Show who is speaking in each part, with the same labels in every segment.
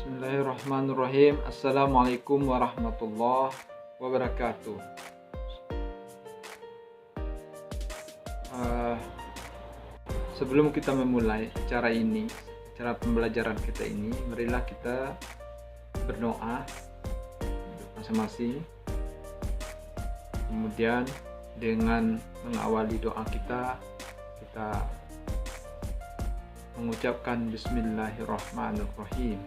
Speaker 1: Bismillahirrahmanirrahim. Assalamualaikum warahmatullahi wabarakatuh. Eh, Sebelum kita memulai cara pembelajaran kita ini, marilah kita berdoa masing-masing. Kemudian dengan mengawali doa kita mengucapkan Bismillahirrahmanirrahim.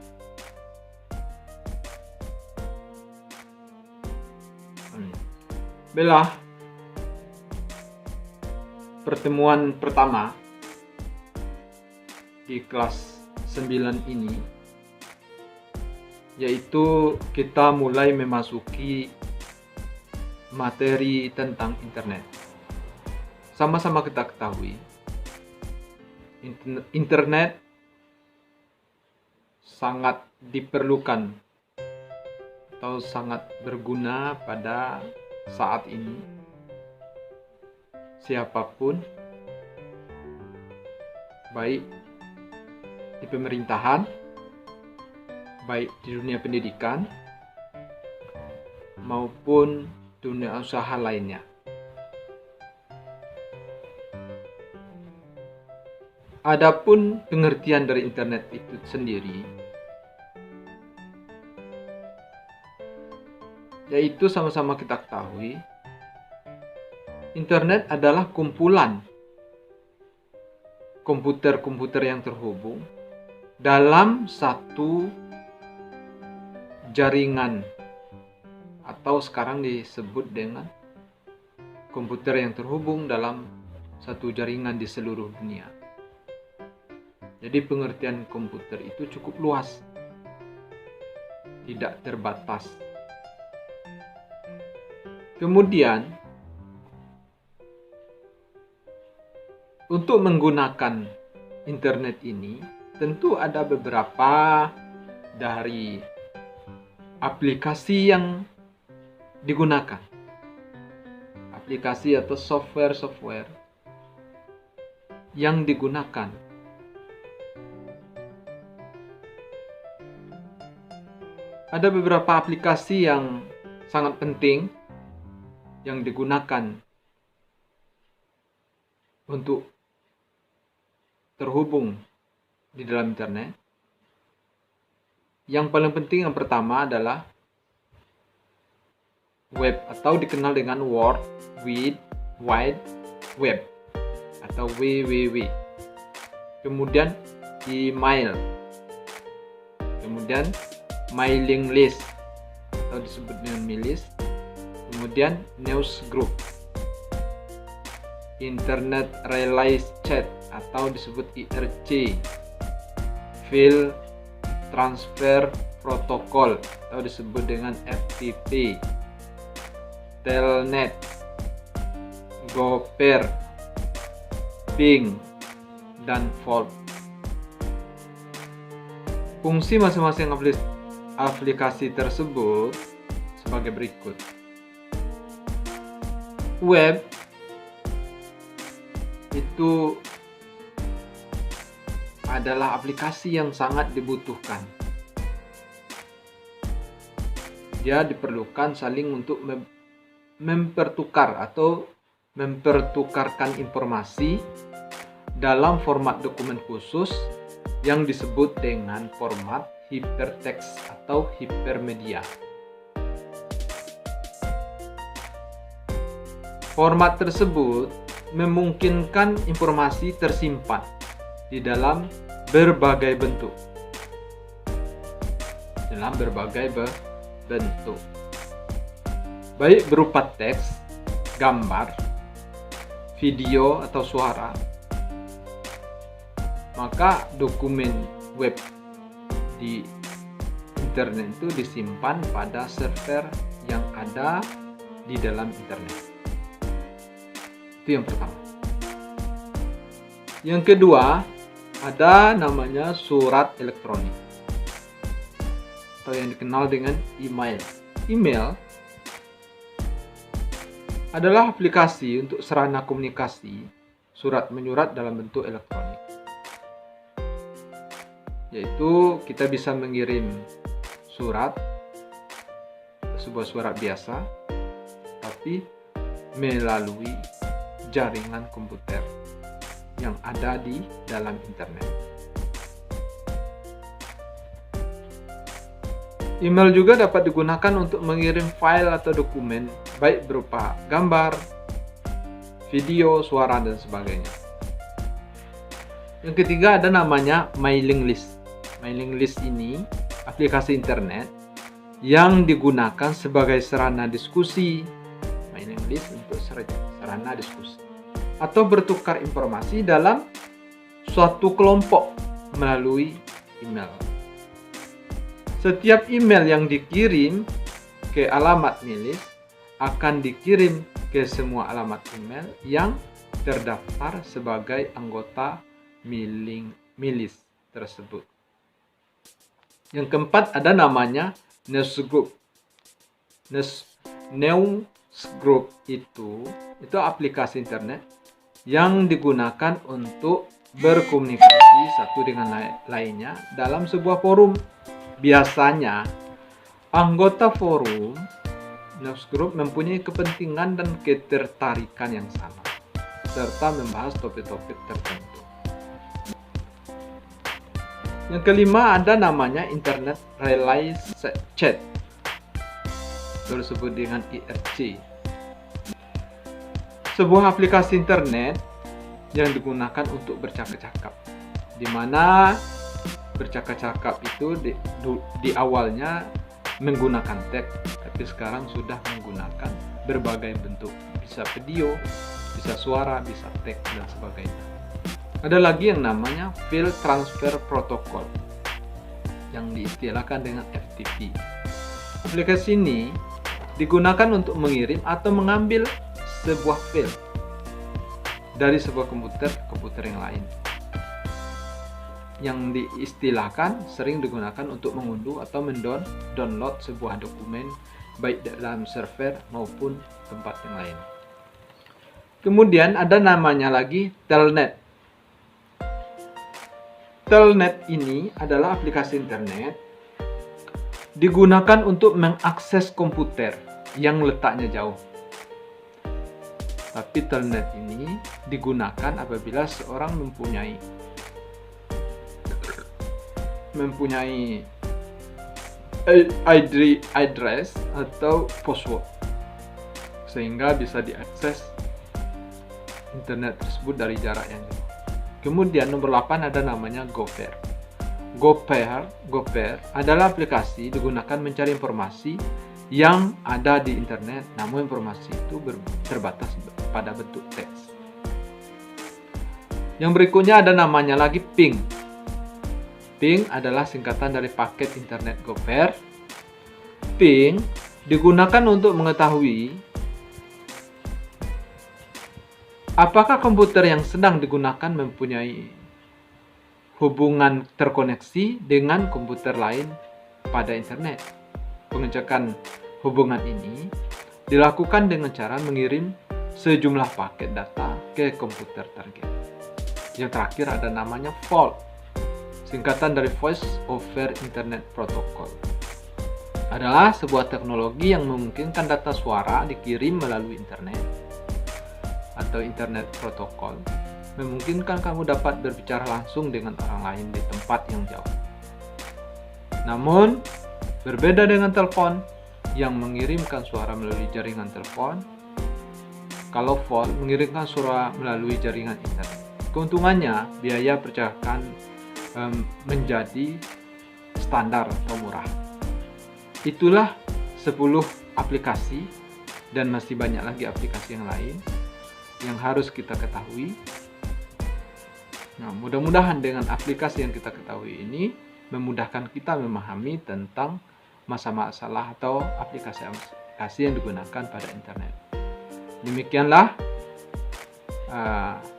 Speaker 1: Baiklah, pertemuan pertama di kelas 9 ini, yaitu kita mulai memasuki materi tentang internet. Sama-sama kita ketahui, internet sangat diperlukan atau sangat berguna pada saat ini. Siapapun, baik di pemerintahan, baik di dunia pendidikan, maupun dunia usaha lainnya. Adapun pengertian dari internet itu sendiri, yaitu sama-sama kita ketahui, internet adalah kumpulan komputer-komputer yang terhubung dalam satu jaringan, atau sekarang disebut dengan komputer yang terhubung dalam satu jaringan di seluruh dunia. Jadi pengertian komputer itu cukup luas, tidak terbatas. Kemudian, untuk menggunakan internet ini, tentu ada beberapa dari aplikasi yang digunakan. Aplikasi atau software yang digunakan. Ada beberapa aplikasi yang sangat penting yang digunakan untuk terhubung di dalam internet. Yang paling penting yang pertama adalah web, atau dikenal dengan World Wide Web atau WWW. Kemudian email. Kemudian mailing list atau disebut dengan milis. Kemudian news group, internet relay chat atau disebut IRC, file transfer protocol atau disebut dengan FTP, telnet, gopher, ping, dan volt. Fungsi masing-masing aplikasi tersebut sebagai berikut. Web itu adalah aplikasi yang sangat dibutuhkan. Dia diperlukan saling untuk mempertukar atau mempertukarkan informasi dalam format dokumen khusus yang disebut dengan format hypertext atau hypermedia. Format tersebut memungkinkan informasi tersimpan di dalam berbagai bentuk. Baik berupa teks, gambar, video, atau suara. Maka dokumen web di internet itu disimpan pada server yang ada di dalam internet. Itu yang pertama. Yang kedua, ada namanya surat elektronik atau yang dikenal dengan email. Email adalah aplikasi untuk sarana komunikasi surat menyurat dalam bentuk elektronik. yaitu kita bisa mengirim surat, sebuah surat biasa, tapi melalui jaringan komputer yang ada di dalam internet. Email juga dapat digunakan untuk mengirim file atau dokumen, baik berupa gambar, video, suara, dan sebagainya. Yang ketiga ada namanya mailing list. Mailing list ini aplikasi internet yang digunakan sebagai sarana diskusi. Mailing list untuk sarana diskusi atau bertukar informasi dalam suatu kelompok melalui email. Setiap email yang dikirim ke alamat milis akan dikirim ke semua alamat email yang terdaftar sebagai anggota milis tersebut. Yang keempat ada namanya newsgroup. Newsgroup itu aplikasi internet yang digunakan untuk berkomunikasi satu dengan lainnya dalam sebuah forum. Biasanya, anggota forum newsgroup mempunyai kepentingan dan ketertarikan yang sama, serta membahas topik-topik tertentu. Yang kelima ada namanya Internet Relay Chat, disebut dengan IRC. Sebuah aplikasi internet yang digunakan untuk bercakap-cakap, di mana bercakap-cakap itu di awalnya menggunakan teks, tapi sekarang sudah menggunakan berbagai bentuk, bisa video, bisa suara, bisa teks, dan sebagainya. Ada lagi yang namanya File Transfer Protocol yang diistilahkan dengan FTP. Aplikasi ini digunakan untuk mengirim atau mengambil sebuah file dari sebuah komputer ke komputer yang lain, yang diistilahkan sering digunakan untuk mengunduh atau mendownload sebuah dokumen baik dalam server maupun tempat yang lain. Kemudian ada namanya lagi Telnet. Telnet ini adalah aplikasi internet digunakan untuk mengakses komputer yang letaknya jauh. Tapi Telnet ini digunakan apabila seorang mempunyai ID address atau password, sehingga bisa diakses internet tersebut dari jarak yang jauh. Kemudian nomor 8 ada namanya Gopher. Gopher adalah aplikasi digunakan mencari informasi yang ada di internet, namun informasi itu terbatas pada bentuk teks. Yang berikutnya ada namanya lagi Ping. Ping adalah singkatan dari paket internet Gopher. Ping digunakan untuk mengetahui apakah komputer yang sedang digunakan mempunyai hubungan terkoneksi dengan komputer lain pada internet. Pengecekan hubungan ini dilakukan dengan cara mengirim sejumlah paket data ke komputer target. Yang terakhir ada namanya VoIP, singkatan dari Voice over Internet Protocol. Adalah sebuah teknologi yang memungkinkan data suara dikirim melalui internet atau internet protokol, memungkinkan kamu dapat berbicara langsung dengan orang lain di tempat yang jauh. Namun, berbeda dengan telepon yang mengirimkan suara melalui jaringan telepon, kalau VoIP mengirimkan suara melalui jaringan internet. Keuntungannya, biaya percakapan menjadi standar atau murah. Itulah 10 aplikasi dan masih banyak lagi aplikasi yang lain yang harus kita ketahui. Nah, mudah-mudahan dengan aplikasi yang kita ketahui ini memudahkan kita memahami tentang masalah-masalah atau aplikasi-aplikasi yang digunakan pada internet. Demikianlah,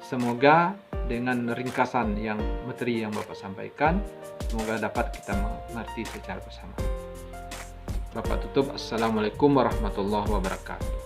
Speaker 1: semoga dengan ringkasan materi yang Bapak sampaikan, semoga dapat kita mengerti secara bersama. Bapak tutup. Assalamualaikum warahmatullahi wabarakatuh.